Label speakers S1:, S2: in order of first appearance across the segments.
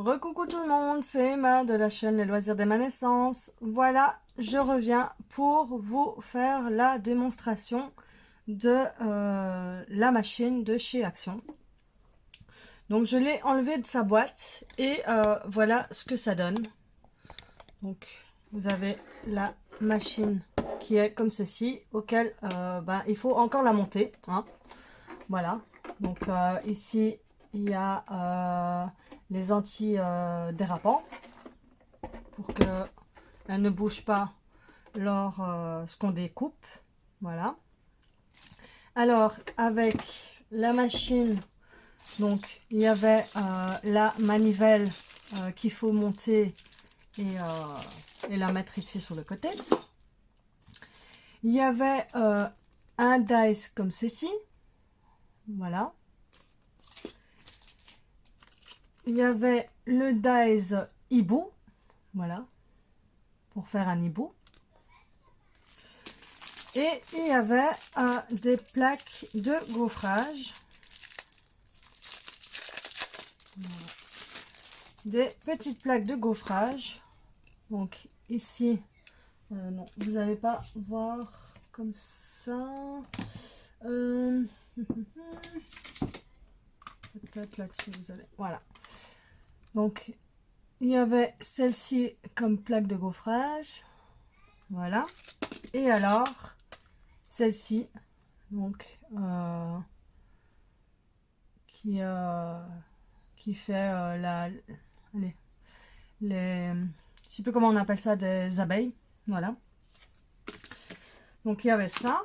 S1: Recoucou tout le monde, c'est Emma de la chaîne Les Loisirs d'Emma Naissance. Voilà, je reviens pour vous faire la démonstration de la machine de chez Action. Donc je l'ai enlevée de sa boîte et voilà ce que ça donne. Donc vous avez la machine qui est comme ceci, auquel il faut encore la monter, hein. Voilà, donc ici il y a les anti-dérapants pour qu'elle ne bouge pas lors ce qu'on découpe. Voilà. Alors avec la machine, donc il y avait la manivelle qu'il faut monter et la mettre ici sur le côté. Il y avait un dice comme ceci. Voilà. Il y avait le dice hibou. Voilà. Pour faire un hibou. Et il y avait des plaques de gaufrage. Voilà. Des petites plaques de gaufrage. Donc ici, non, vous n'allez pas voir comme ça. Peut-être là-dessus, vous allez. Voilà. Donc, il y avait celle-ci comme plaque de gaufrage. Voilà. Et alors, celle-ci, donc, qui fait allez, je sais plus comment on appelle ça, des abeilles. Voilà. Donc, il y avait ça.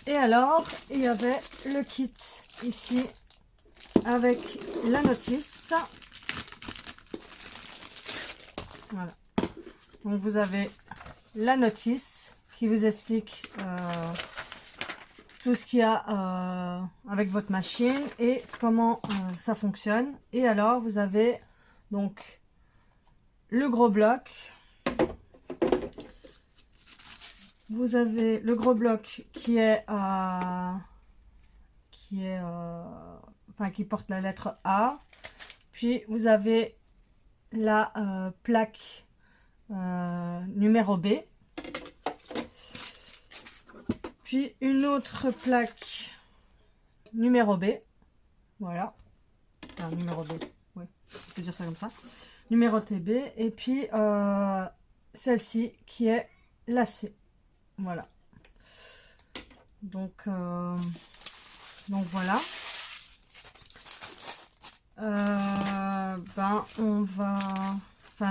S1: Et alors, il y avait le kit ici avec la notice. Voilà. Donc, vous avez la notice qui vous explique tout ce qu'il y a avec votre machine et comment ça fonctionne. Et alors, vous avez donc le gros bloc. Vous avez le gros bloc qui porte la lettre A. Puis vous avez la plaque numéro B. Puis une autre plaque numéro B. Voilà. Enfin, numéro B. Oui, je peux dire ça comme ça. Numéro TB. Et puis celle-ci qui est la C. Voilà. Donc voilà.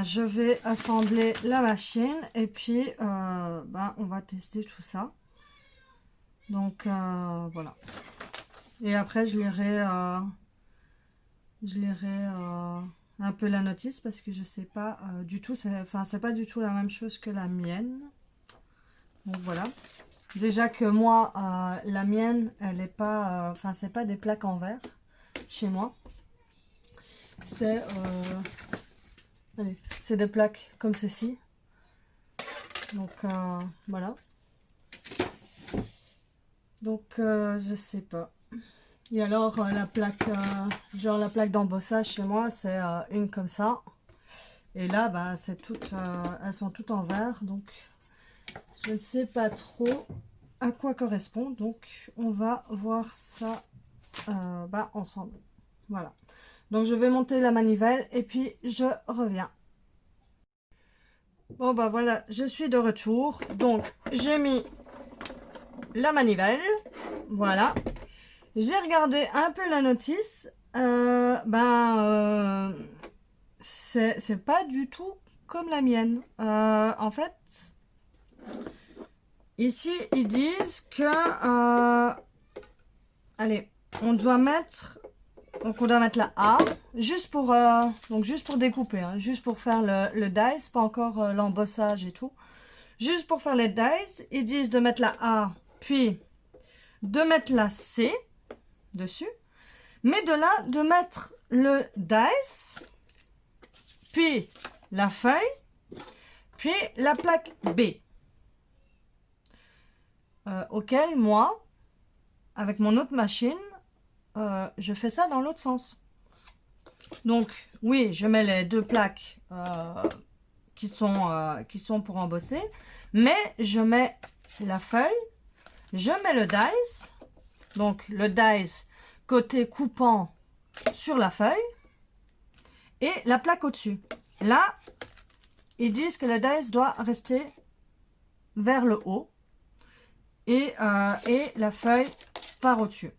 S1: Je vais assembler la machine et puis on va tester tout ça. Donc voilà. Et après je lirai un peu la notice parce que je sais pas du tout. C'est pas du tout la même chose que la mienne. Donc voilà. Déjà que moi, la mienne, elle est pas, c'est pas des plaques en verre chez moi. C'est des plaques comme ceci. Donc voilà. Donc je sais pas. Et alors la plaque, genre la plaque d'embossage chez moi, c'est une comme ça. Et là, c'est toutes, elles sont toutes en verre. Donc je ne sais pas trop à quoi correspond. Donc on va voir ça ensemble. Voilà. Donc je vais monter la manivelle et puis je reviens. Bon voilà, je suis de retour. Donc j'ai mis la manivelle. Voilà. J'ai regardé un peu la notice. C'est pas du tout comme la mienne. En fait, ici ils disent que allez, on doit mettre la A juste pour découper, hein, juste pour faire le dice, pas encore l'embossage et tout. Juste pour faire les dice, ils disent de mettre la A, puis de mettre la C dessus, mais de là de mettre le dice, puis la feuille, puis la plaque B. Auquel moi, avec mon autre machine, je fais ça dans l'autre sens. Donc, oui, je mets les deux plaques qui sont pour embosser. Mais je mets la feuille, je mets le dice. Donc, le dice côté coupant sur la feuille. Et la plaque au-dessus. Là, ils disent que le dice doit rester vers le haut. Et la feuille par au-dessus.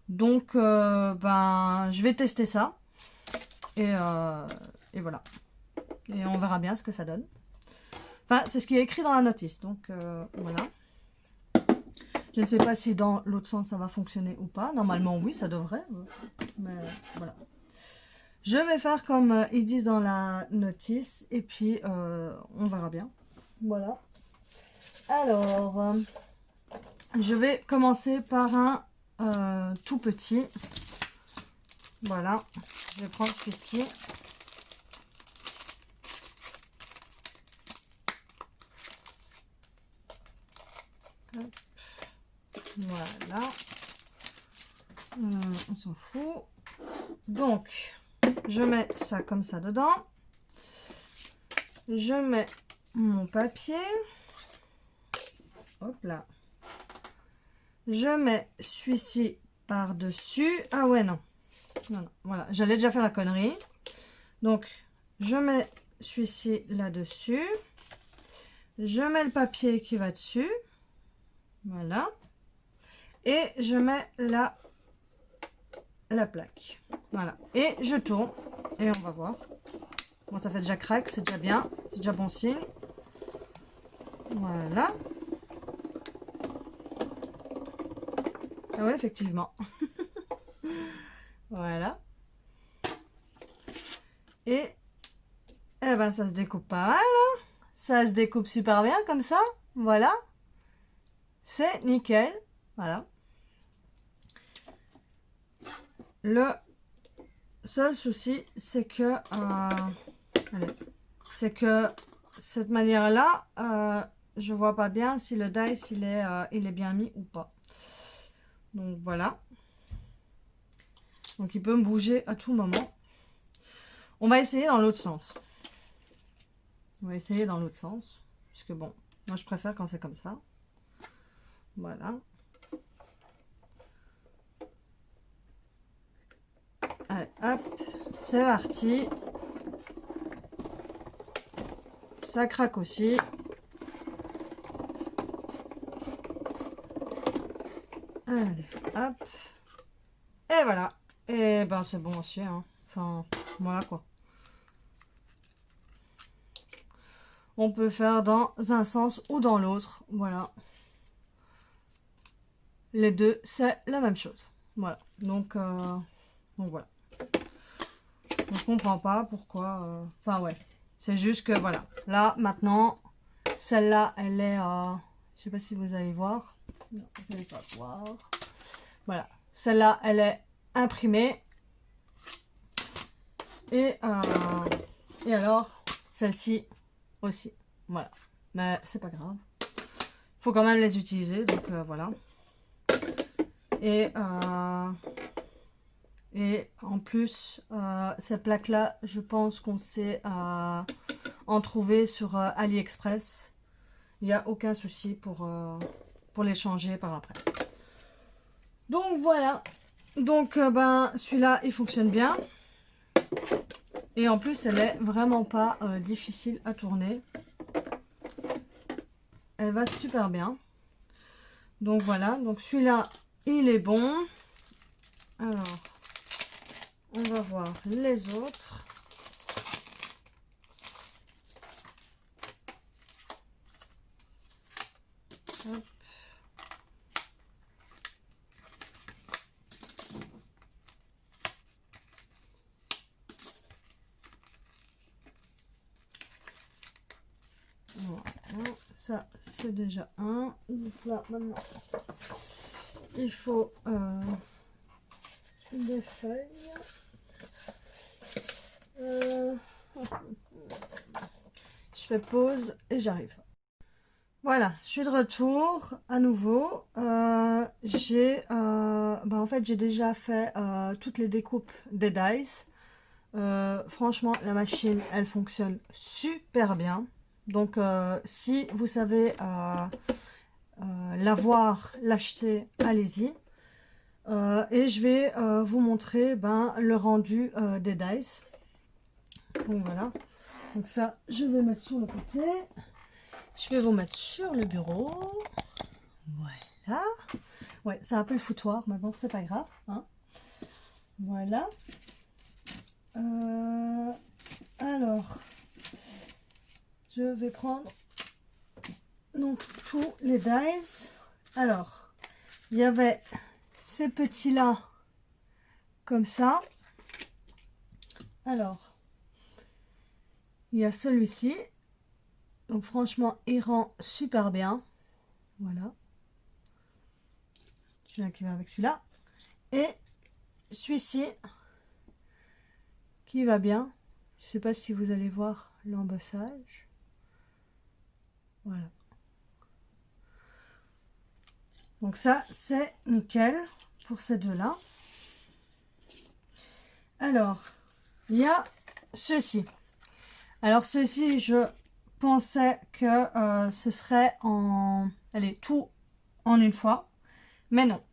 S1: Donc, ben, je vais tester ça. Et voilà. Et on verra bien ce que ça donne. Enfin, c'est ce qui est écrit dans la notice. Donc, voilà. Je ne sais pas si dans l'autre sens, ça va fonctionner ou pas. Normalement, oui, ça devrait. Mais voilà. Je vais faire comme ils disent dans la notice. Et puis, on verra bien. Voilà. Alors, je vais commencer par un tout petit. Voilà. Je vais prendre celui-ci. Voilà. On s'en fout. Donc, je mets ça comme ça dedans. Je mets mon papier. Hop là. Je mets celui-ci par-dessus. Ah ouais, non. Non. Voilà, j'allais déjà faire la connerie. Donc, je mets celui-ci là-dessus. Je mets le papier qui va dessus. Voilà. Et je mets la plaque. Voilà. Et je tourne. Et on va voir. Bon, ça fait déjà crack, c'est déjà bien. C'est déjà bon signe. Voilà. Ah ouais, effectivement. Voilà. Et eh ben, ça se découpe pas mal. Hein, ça se découpe super bien comme ça. Voilà. C'est nickel. Voilà. Le seul souci, c'est que cette manière-là, je vois pas bien si le dice il est bien mis ou pas. Donc voilà. Donc il peut me bouger à tout moment. On va essayer dans l'autre sens. On va essayer dans l'autre sens. Puisque bon, moi je préfère quand c'est comme ça. Voilà. Allez, hop, c'est parti. Ça craque aussi. Allez, hop. Et voilà. Et ben c'est bon aussi. Hein. Enfin, voilà quoi. On peut faire dans un sens ou dans l'autre. Voilà. Les deux, c'est la même chose. Voilà. Donc voilà. Je comprends pas pourquoi. Enfin ouais. C'est juste que voilà. Là, maintenant, celle-là, elle est... je sais pas si vous allez voir. Non, vous n'allez pas voir. Voilà. Celle-là, elle est imprimée. Et alors, celle-ci aussi. Voilà. Mais c'est pas grave. Il faut quand même les utiliser. Donc voilà. Et en plus, cette plaque-là, je pense qu'on sait en trouver sur AliExpress. Il n'y a aucun souci pour les changer par après. Donc voilà. Donc ben celui-là, il fonctionne bien. Et en plus, elle est vraiment pas difficile à tourner. Elle va super bien. Donc voilà. Donc celui-là, il est bon. Alors, on va voir les autres. Hop. Voilà. Ça, c'est déjà un. Donc là, maintenant, il faut des feuilles. Je fais pause et j'arrive. Voilà, je suis de retour à nouveau. En fait, j'ai déjà fait toutes les découpes des dice. Franchement, la machine, elle fonctionne super bien. Donc, si vous savez l'avoir, l'acheter, allez-y. Et je vais vous montrer le rendu des dice. Donc voilà. Donc ça, je vais mettre sur le côté. Je vais vous mettre sur le bureau. Voilà. Ouais, c'est un peu le foutoir, mais bon, c'est pas grave. Hein. Voilà. Alors, je vais prendre donc tous les dice. Alors, il y avait ces petits-là, comme ça. Alors, il y a celui-ci. Donc franchement, il rend super bien. Voilà. Celui-là qui va avec celui-là. Et celui-ci qui va bien. Je sais pas si vous allez voir l'embossage. Voilà. Donc ça, c'est nickel pour ces deux-là. Alors, il y a ceci. Alors ceci, je pensais que ce serait allez, tout en une fois. Mais non.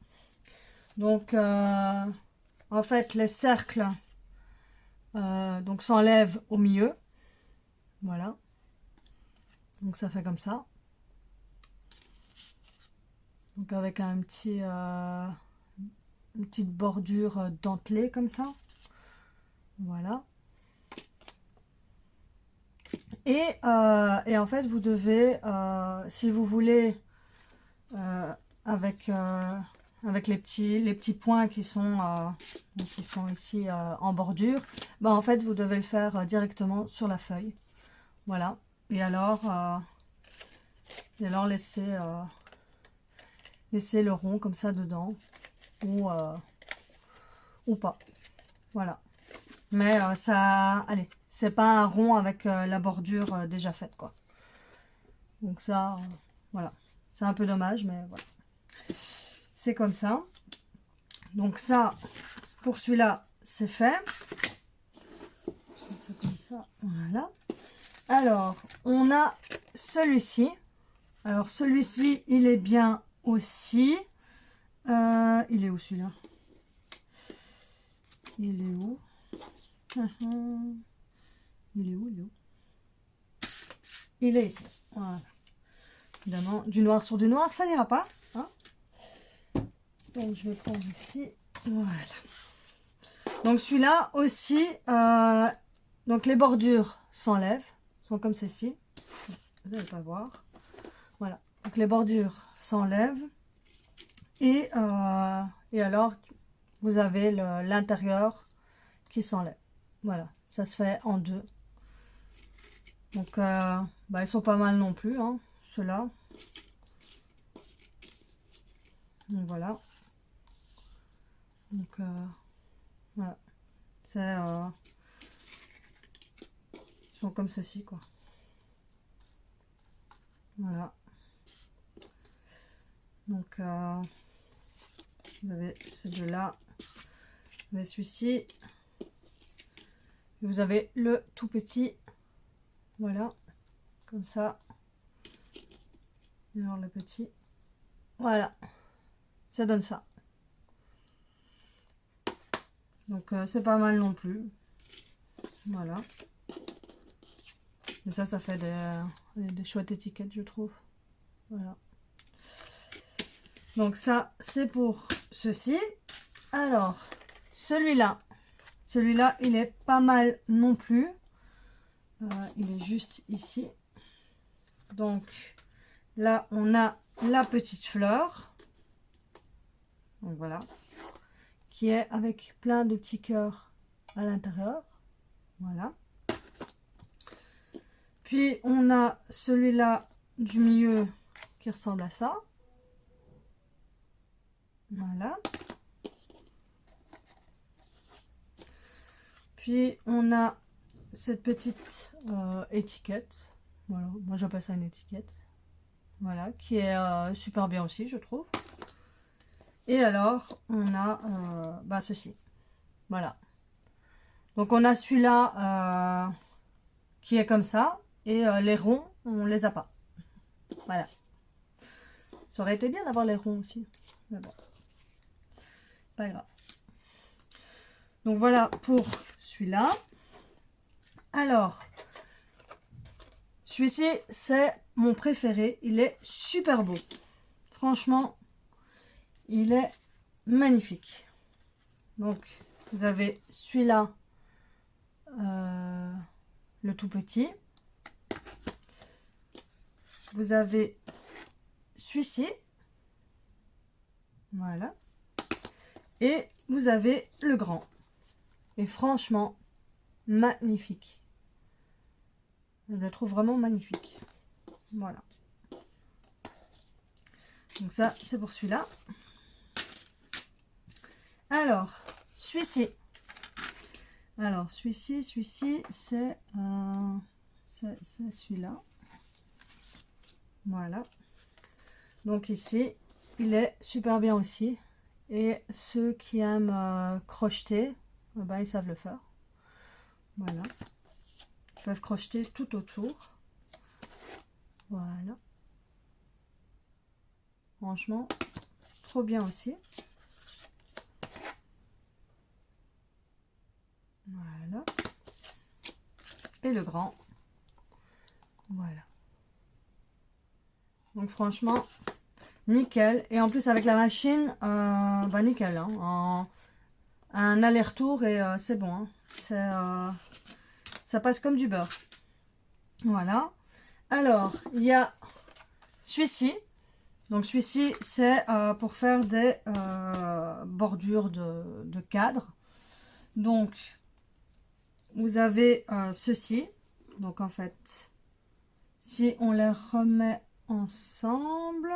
S1: Donc, en fait, les cercles donc s'enlèvent au milieu. Voilà. Donc ça fait comme ça. Donc avec un petit, une petite bordure dentelée comme ça. Voilà. Et en fait, vous devez, si vous voulez, avec, avec les petits points qui sont ici en bordure, en fait, vous devez le faire directement sur la feuille. Voilà. Et alors laisser le rond comme ça dedans ou pas. Voilà. Mais ça, allez, c'est pas un rond avec la bordure déjà faite, quoi. Donc ça, voilà. C'est un peu dommage, mais voilà. C'est comme ça. Donc ça, pour celui-là, c'est fait. Je mets ça comme ça, voilà. Alors, on a celui-ci. Alors, celui-ci, il est bien aussi. Il est où celui-là? Il est où? Il est où? Il est où? Il est ici. Voilà. Évidemment, du noir sur du noir, ça n'ira pas. Hein. Donc, je vais prendre ici. Voilà. Donc, celui-là aussi, donc les bordures s'enlèvent, sont comme ceci. Vous n'allez pas voir. Voilà. Donc, les bordures s'enlèvent. Et alors, vous avez l'intérieur qui s'enlève. Voilà. Ça se fait en deux. Donc, ils sont pas mal non plus, hein, ceux-là. Donc, voilà. Donc, voilà. C'est... ils sont comme ceci, quoi. Voilà. Donc, vous avez ces deux-là. Vous avez celui-ci. Vous avez le tout petit. Voilà. Comme ça. Et alors le petit. Voilà. Ça donne ça. Donc, c'est pas mal non plus. Voilà. Et ça fait des chouettes étiquettes, je trouve. Voilà. Donc ça, c'est pour ceci. Alors, celui-là, il est pas mal non plus. Il est juste ici. Donc, là, on a la petite fleur. Donc voilà. Qui est avec plein de petits cœurs à l'intérieur. Voilà. Puis, on a celui-là du milieu qui ressemble à ça. Voilà. Puis on a cette petite étiquette. Voilà, moi j'appelle ça une étiquette. Voilà, qui est super bien aussi, je trouve. Et alors, on a ceci. Voilà. Donc on a celui-là qui est comme ça, et les ronds, on les a pas. Voilà. Ça aurait été bien d'avoir les ronds aussi, mais bon, pas grave. Donc voilà pour celui-là. Alors, celui-ci, c'est mon préféré. Il est super beau. Franchement, il est magnifique. Donc, vous avez celui-là, le tout petit. Vous avez celui-ci. Voilà. Et vous avez le grand. Et franchement, magnifique. Je le trouve vraiment magnifique. Voilà. Donc ça, c'est pour celui-là. Alors, celui-ci. Alors, celui-ci, c'est celui-là. Voilà. Donc ici, il est super bien aussi. Et ceux qui aiment crocheter, ben, ils savent le faire. Voilà. Ils peuvent crocheter tout autour. Voilà. Franchement, trop bien aussi. Voilà. Et le grand. Voilà. Donc franchement, nickel. Et en plus avec la machine, bah nickel. Hein. Un aller-retour et c'est bon. Hein. Ça passe comme du beurre. Voilà. Alors, il y a celui-ci. Donc celui-ci, c'est pour faire des bordures de cadre. Donc, vous avez ceci. Donc en fait, si on les remet ensemble,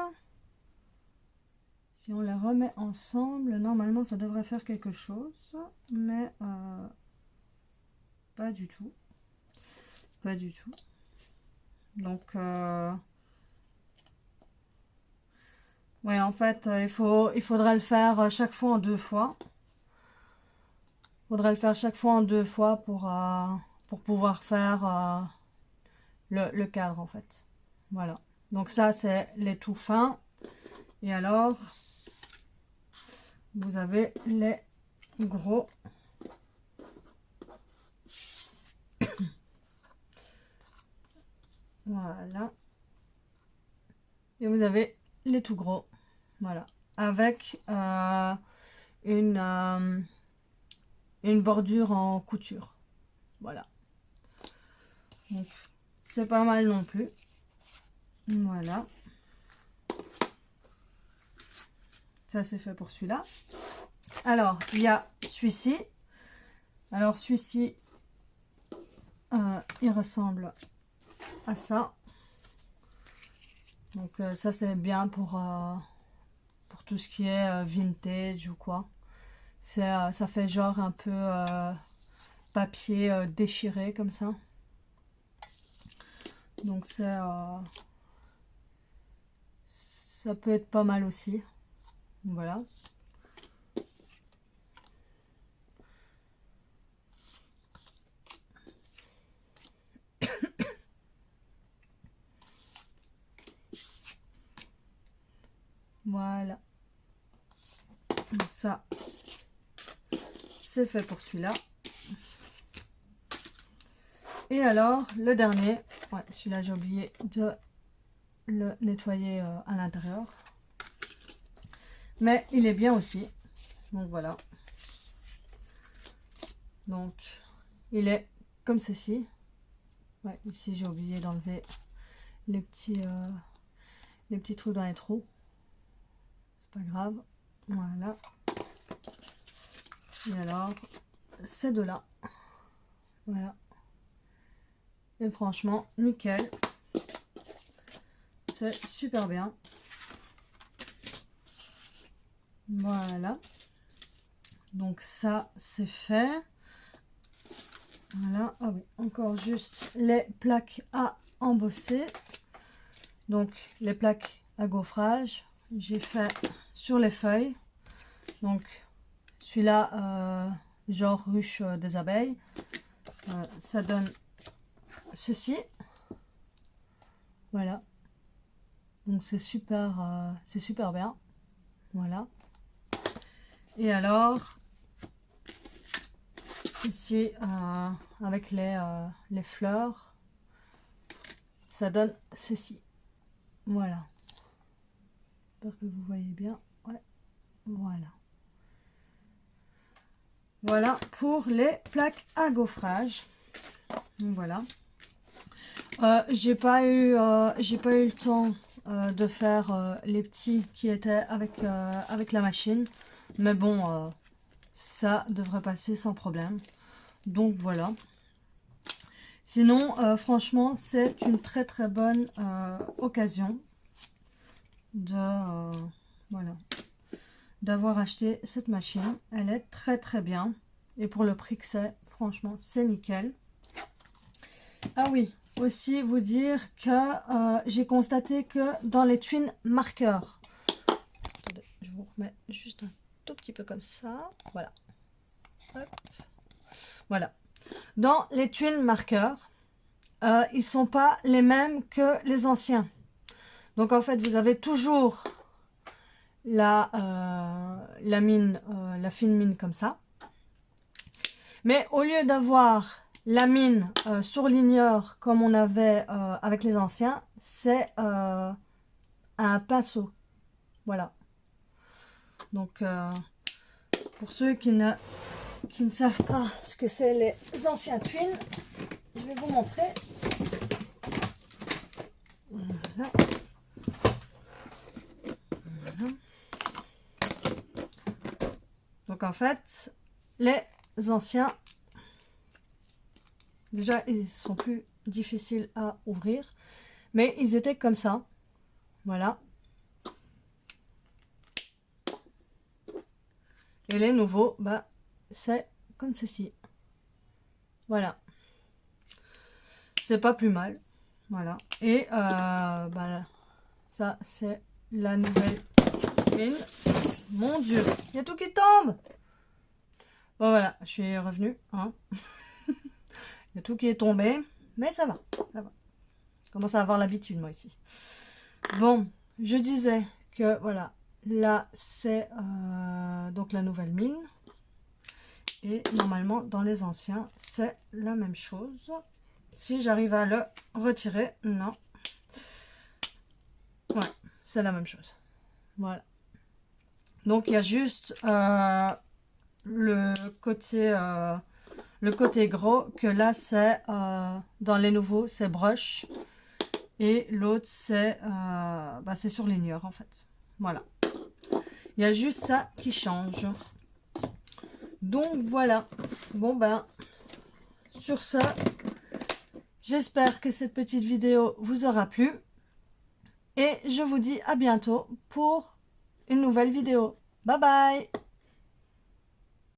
S1: normalement ça devrait faire quelque chose, mais pas du tout. Pas du tout. Donc, ouais, en fait, il faudrait le faire chaque fois en 2 fois. Il faudrait le faire chaque fois en 2 fois pour pouvoir faire le cadre, en fait. Voilà. Donc ça, c'est les tout fins. Et alors, vous avez les gros. Voilà. Et vous avez les tout gros. Voilà. Avec une bordure en couture. Voilà. Donc, c'est pas mal non plus. Voilà. Ça, c'est fait pour celui-là. Alors, il y a celui-ci. Alors, celui-ci, il ressemble à ça. Donc, ça, c'est bien pour tout ce qui est vintage ou quoi. Ça fait genre un peu papier déchiré comme ça. Donc, ça peut être pas mal aussi. Voilà. Voilà. Ça, c'est fait pour celui-là. Et alors, le dernier, ouais, celui-là, j'ai oublié de le nettoyer à l'intérieur. Mais il est bien aussi. Donc voilà. Donc, il est comme ceci. Ouais, ici, j'ai oublié d'enlever les petits trucs dans les trous. C'est pas grave. Voilà. Et alors, ces deux-là. Voilà. Et franchement, nickel. C'est super bien. Voilà. Donc ça, c'est fait. Voilà. Ah oui, encore juste les plaques à embosser. Donc, les plaques à gaufrage. J'ai fait sur les feuilles. Donc, celui-là, genre ruche des abeilles. Ça donne ceci. Voilà. Donc c'est super bien. Voilà. Et alors, ici, avec les fleurs, ça donne ceci. Voilà. J'espère que vous voyez bien. Ouais. Voilà. Voilà pour les plaques à gaufrage. Donc voilà. J'ai pas eu le temps de faire les petits qui étaient avec la machine, mais bon, ça devrait passer sans problème. Donc voilà. Sinon, franchement, c'est une très très bonne occasion de voilà, d'avoir acheté cette machine. Elle est très très bien et pour le prix que c'est, franchement, c'est nickel. Ah oui. Aussi vous dire que j'ai constaté que dans les twin marqueurs, attendez, je vous remets juste un tout petit peu comme ça, voilà. Hop. Voilà, dans les twin marqueurs, ils sont pas les mêmes que les anciens. Donc en fait vous avez toujours la mine, la fine mine comme ça, mais au lieu d'avoir la mine surligneur comme on avait avec les anciens, c'est un pinceau. Voilà. Donc pour ceux qui ne savent pas ce que c'est les anciens twins, je vais vous montrer. Voilà. Voilà. Donc en fait, les anciens, déjà ils sont plus difficiles à ouvrir, mais ils étaient comme ça. Voilà. Et les nouveaux, bah, c'est comme ceci. Voilà. C'est pas plus mal. Voilà. Et bah, ça, c'est la nouvelle mine. Mon Dieu, il y a tout qui tombe. Bon, voilà, je suis revenue. Hein. Il y a tout qui est tombé. Mais ça va. Ça va. Je commence à avoir l'habitude, moi, ici. Bon, je disais que, voilà. Là, c'est donc la nouvelle mine. Et normalement, dans les anciens, c'est la même chose. Si j'arrive à le retirer, non. Ouais, c'est la même chose. Voilà. Donc, il y a juste le côté gros, que là, c'est dans les nouveaux, c'est brush. Et l'autre, c'est surligneur, en fait. Voilà. Il y a juste ça qui change. Donc voilà, bon ben, sur ce, j'espère que cette petite vidéo vous aura plu. Et je vous dis à bientôt pour une nouvelle vidéo. Bye bye!